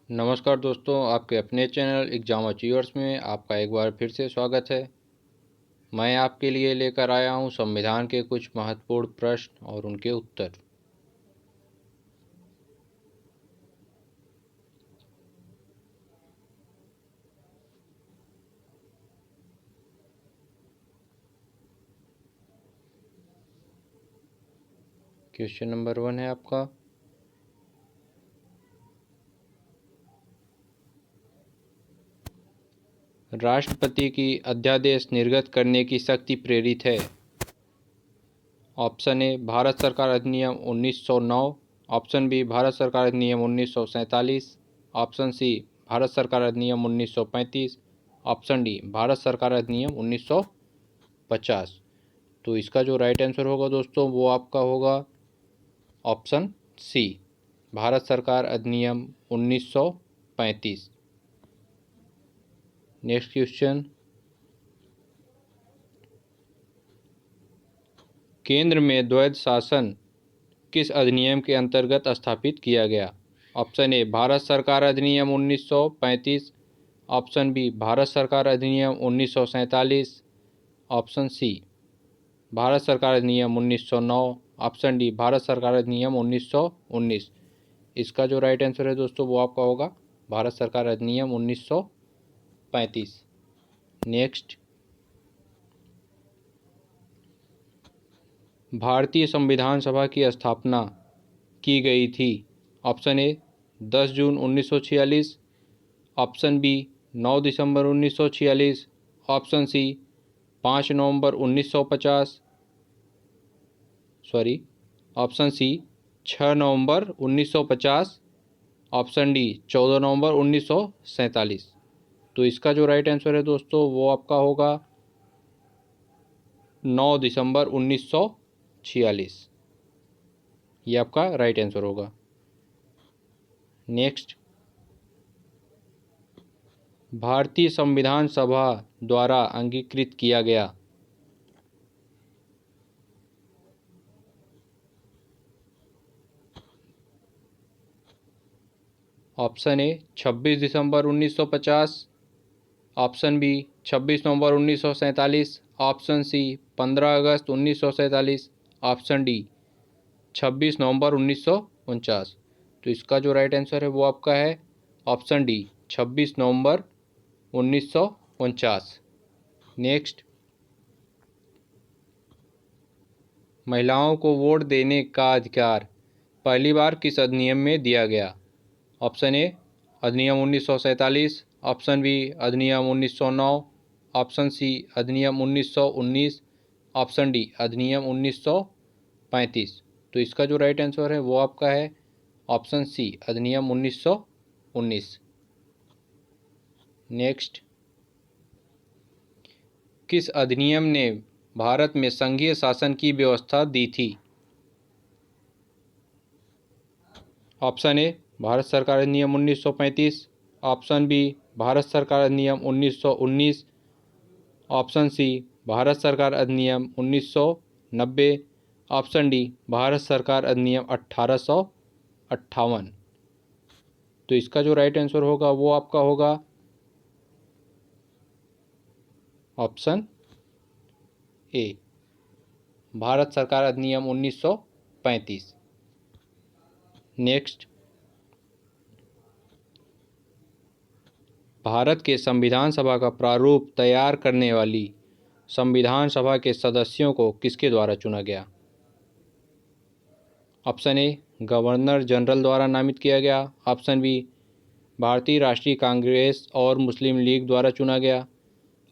नमस्कार दोस्तों, आपके अपने चैनल एग्जाम अचीवर्स में आपका एक बार फिर से स्वागत है। मैं आपके लिए लेकर आया हूं संविधान के कुछ महत्वपूर्ण प्रश्न और उनके उत्तर। क्वेश्चन नंबर 1 है आपका, राष्ट्रपति की अध्यादेश निर्गत करने की शक्ति प्रेरित है। ऑप्शन ए भारत सरकार अधिनियम 1909, ऑप्शन बी भारत सरकार अधिनियम 1947, ऑप्शन सी भारत सरकार अधिनियम 1935, ऑप्शन डी भारत सरकार अधिनियम 1950। तो इसका जो राइट आंसर होगा दोस्तों वो आपका होगा ऑप्शन सी भारत सरकार अधिनियम 1935। नेक्स्ट क्वेश्चन, केंद्र में द्वैध शासन किस अधिनियम के अंतर्गत स्थापित किया गया? ऑप्शन ए भारत सरकार अधिनियम 1935, ऑप्शन बी भारत सरकार अधिनियम 1947, ऑप्शन सी भारत सरकार अधिनियम 1909, ऑप्शन डी भारत सरकार अधिनियम 1919। इसका जो राइट आंसर है दोस्तों वो आपका होगा भारत सरकार अधिनियम 1935। नेक्स्ट, भारतीय संविधान सभा की स्थापना की गई थी। ऑप्शन ए 10 जून 1946, ऑप्शन बी 9 दिसंबर 1946, ऑप्शन सी 5 नवंबर 1950, ऑप्शन सी 6 नवंबर 1950, ऑप्शन डी 14 नवंबर 1947। तो इसका जो राइट आंसर है दोस्तों वो आपका होगा 9 दिसंबर 1946। ये आपका राइट आंसर होगा। नेक्स्ट, भारतीय संविधान सभा द्वारा अंगीकृत किया गया। ऑप्शन ए 26 दिसंबर 1950, ऑप्शन बी 26 नवंबर 1947, ऑप्शन सी 15 अगस्त 1947, ऑप्शन डी 26 नवंबर 1949। तो इसका जो राइट आंसर है वो आपका है ऑप्शन डी 26 नवंबर 1949। नेक्स्ट, महिलाओं को वोट देने का अधिकार पहली बार किस अधिनियम में दिया गया? ऑप्शन ए अधिनियम 1947, ऑप्शन बी अधिनियम 1909, ऑप्शन सी अधिनियम 1919, ऑप्शन डी अधिनियम 1935। तो इसका जो राइट आंसर है वो आपका है ऑप्शन सी अधिनियम 1919। नेक्स्ट, किस अधिनियम ने भारत में संघीय शासन की व्यवस्था दी थी? ऑप्शन ए भारत सरकार अधिनियम 1935, ऑप्शन बी भारत सरकार अधिनियम 1919, ऑप्शन सी भारत सरकार अधिनियम 1990, ऑप्शन डी भारत सरकार अधिनियम 1858। तो इसका जो राइट आंसर होगा वो आपका होगा ऑप्शन ए भारत सरकार अधिनियम 1935। नेक्स्ट, भारत के संविधान सभा का प्रारूप तैयार करने वाली संविधान सभा के सदस्यों को किसके द्वारा चुना गया? ऑप्शन ए गवर्नर जनरल द्वारा नामित किया गया, ऑप्शन बी भारतीय राष्ट्रीय कांग्रेस और मुस्लिम लीग द्वारा चुना गया,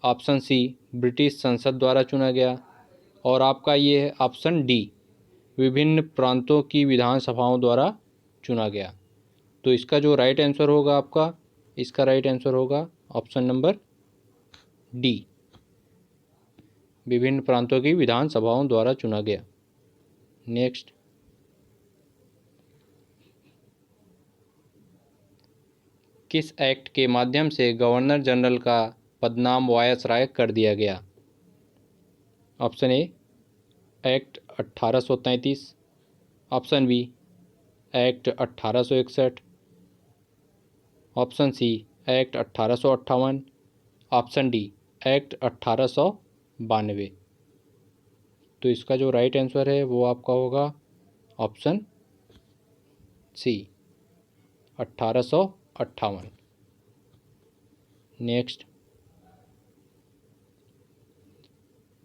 ऑप्शन सी ब्रिटिश संसद द्वारा चुना गया, और आपका ये है ऑप्शन डी विभिन्न प्रांतों की विधानसभाओं द्वारा चुना गया। तो इसका जो राइट आंसर होगा आपका, इसका राइट आंसर होगा ऑप्शन नंबर डी विभिन्न प्रांतों की विधानसभाओं द्वारा चुना गया। नेक्स्ट, किस एक्ट के माध्यम से गवर्नर जनरल का पदनाम वायसराय कर दिया गया? Option A act 1833, option B act 1861, option C act 1858, option D act 1892। तो इसका जो राइट आंसर है वो आपका होगा ऑप्शन सी 1858। नेक्स्ट,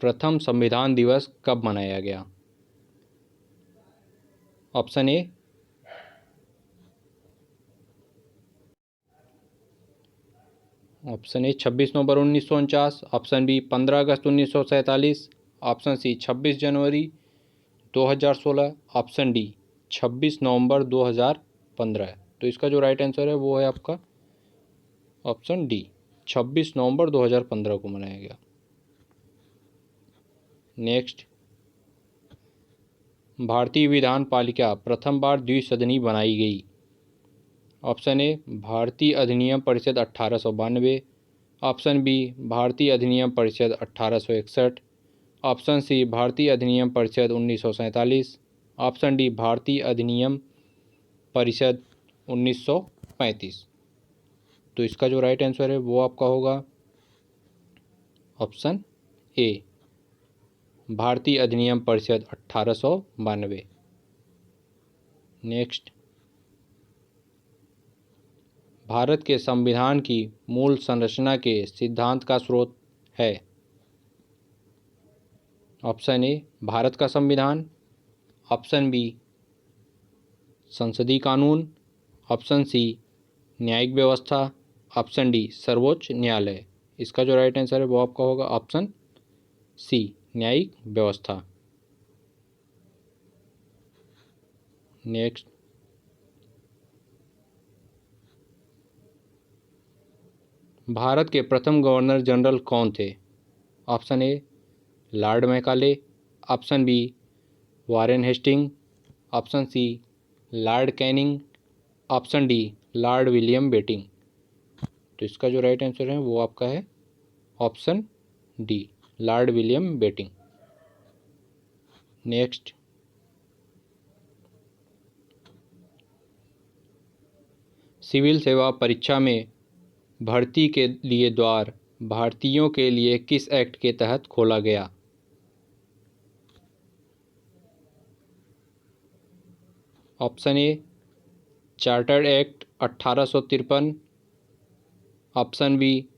प्रथम संविधान दिवस कब मनाया गया? ऑप्शन ए 26 नवंबर 1949, ऑप्शन बी 15 अगस्त 1947, ऑप्शन सी 26 जनवरी 2016, ऑप्शन डी 26 नवंबर 2015। तो इसका जो राइट आंसर है वो है आपका ऑप्शन डी 26 नवंबर 2015 को मनाया गया। नेक्स्ट, भारतीय विधान पालिका प्रथम बार द्विसदनी बनाई गई। ऑप्शन ए भारतीय अधिनियम परिषद 1892, ऑप्शन बी भारतीय अधिनियम परिषद 1861, ऑप्शन सी भारतीय अधिनियम परिषद 1947, ऑप्शन डी भारतीय अधिनियम परिषद 1935। तो इसका जो राइट आंसर है वो आपका होगा ऑप्शन ए भारतीय अधिनियम परिषद 1892। नेक्स्ट, भारत के संविधान की मूल संरचना के सिद्धांत का स्रोत है। ऑप्शन ए भारत का संविधान, ऑप्शन बी संसदीय कानून, ऑप्शन सी न्यायिक व्यवस्था, ऑप्शन डी सर्वोच्च न्यायालय। इसका जो राइट आंसर है वो आपका होगा ऑप्शन सी न्यायिक व्यवस्था। नेक्स्ट, भारत के प्रथम गवर्नर जनरल कौन थे? Option A Lord Macaulay, option B Warren Hasting, option C Lord Canning, option D Lord William Bentinck. तो इसका जो राइट आंसर है वो आपका है option D Lord William Bentinck. Next, civil सेवा परीक्षा में भर्ती के लिए द्वार भारतीयों के लिए किस एक्ट के तहत खोला गया? Option A chartered act 1853, option B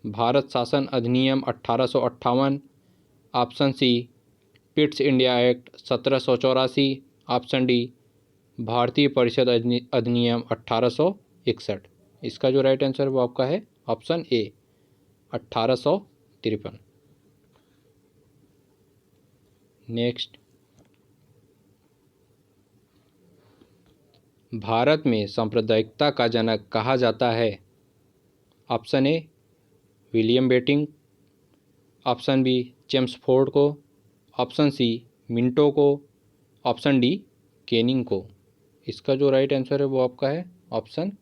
Bharat शासन अधिनियम 1858, option C Pitt's India act 1784, option D भारतीय परिषद अधिनियम 1861। इसका जो राइट आंसर वो आपका है ऑप्शन ए 1853। नेक्स्ट, भारत में सांप्रदायिकता का जनक कहा जाता है। Option A William Bentinck, option B Chelmsford को, ऑप्शन सी मिंटो को, ऑप्शन डी केनिंग को। इसका जो राइट आंसर है वो आपका है ऑप्शन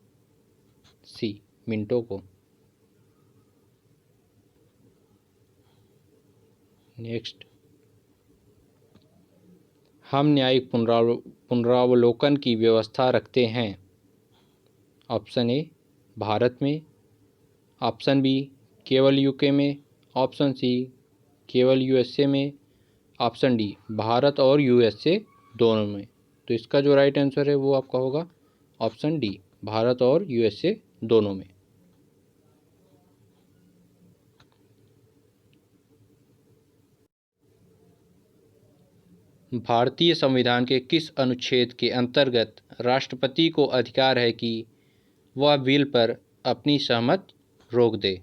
सी मिंटो को। नेक्स्ट, हम न्यायिक पुनरावलोकन की व्यवस्था रखते हैं। ऑप्शन ए भारत में, ऑप्शन बी केवल यूके में, ऑप्शन सी केवल यूएसए में, ऑप्शन डी भारत और यूएसए दोनों में। तो इसका जो राइट आंसर है वो आपका होगा ऑप्शन डी भारत और यूएसए दोनों में। भारतीय संविधान के किस अनुच्छेद के अंतर्गत राष्ट्रपति को अधिकार है कि वह बिल पर अपनी सहमत रोक दे?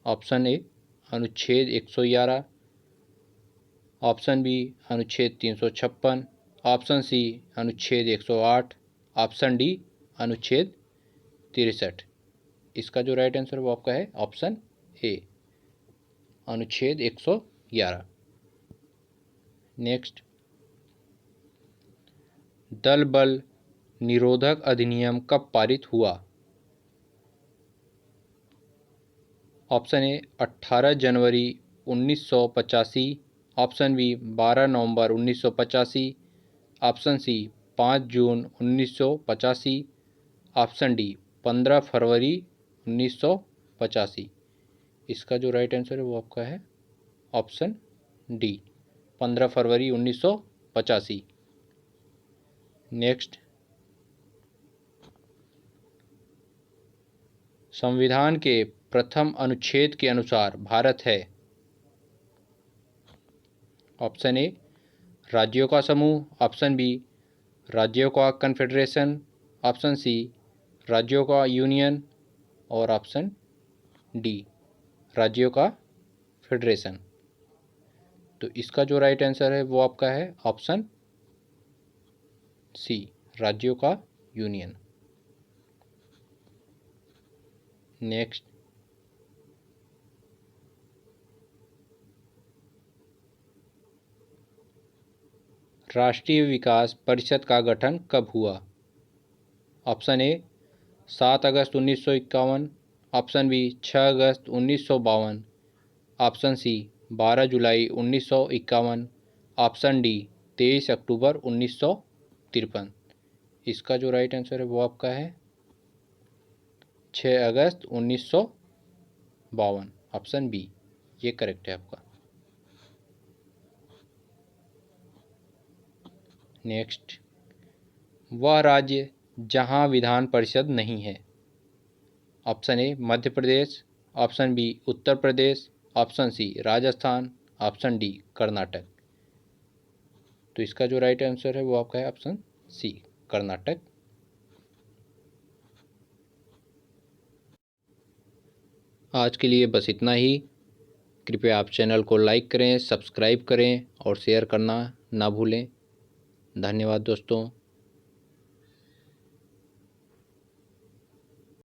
ऑप्शन ए अनुच्छेद 111, ऑप्शन बी अनुच्छेद 356, ऑप्शन सी अनुच्छेद 108, ऑप्शन डी अनुच्छेद 63। इसका जो राइट आंसर वो आपका है ऑप्शन ए अनुच्छेद 111। नेक्स्ट, दल बल निरोधक अधिनियम कब पारित हुआ? ऑप्शन ए 18 जनवरी 1985, ऑप्शन बी 12 नवंबर 1985, ऑप्शन सी 5 जून 1985, ऑप्शन डी 15 फरवरी 1985। इसका जो राइट आंसर है वो आपका है ऑप्शन डी, 15 फरवरी 1985। नेक्स्ट, संविधान के प्रथम अनुच्छेद के अनुसार भारत है। ऑप्शन ए राज्यों का समूह, ऑप्शन बी राज्यों का कन्फेडरेशन, ऑप्शन सी राज्यों का यूनियन और ऑप्शन डी राज्यों का फेडरेशन। तो इसका जो राइट आंसर है वो आपका है ऑप्शन सी, राज्यों का यूनियन। नेक्स्ट, राष्ट्रीय विकास परिषद का गठन कब हुआ? ऑप्शन ए 7 अगस्त 1951, ऑप्शन बी 6 अगस्त 1952, ऑप्शन सी 12 जुलाई 1951, ऑप्शन डी 23 अक्टूबर 1953। इसका जो राइट आंसर है वो आपका है 6 अगस्त 1952, ऑप्शन बी, ये करेक्ट है आपका। नेक्स्ट, वह राज्य जहां विधान परिषद नहीं है। Option A Madhya Pradesh, option B Uttar Pradesh, option C Rajasthan, option D Karnataka. तो इसका जो राइट आंसर है वो आपका है ऑप्शन सी, कर्नाटक। आज के लिए बस इतना ही। कृपया आप चैनल को लाइक करें, सब्सक्राइब करें और शेयर करना ना भूलें। धन्यवाद दोस्तों।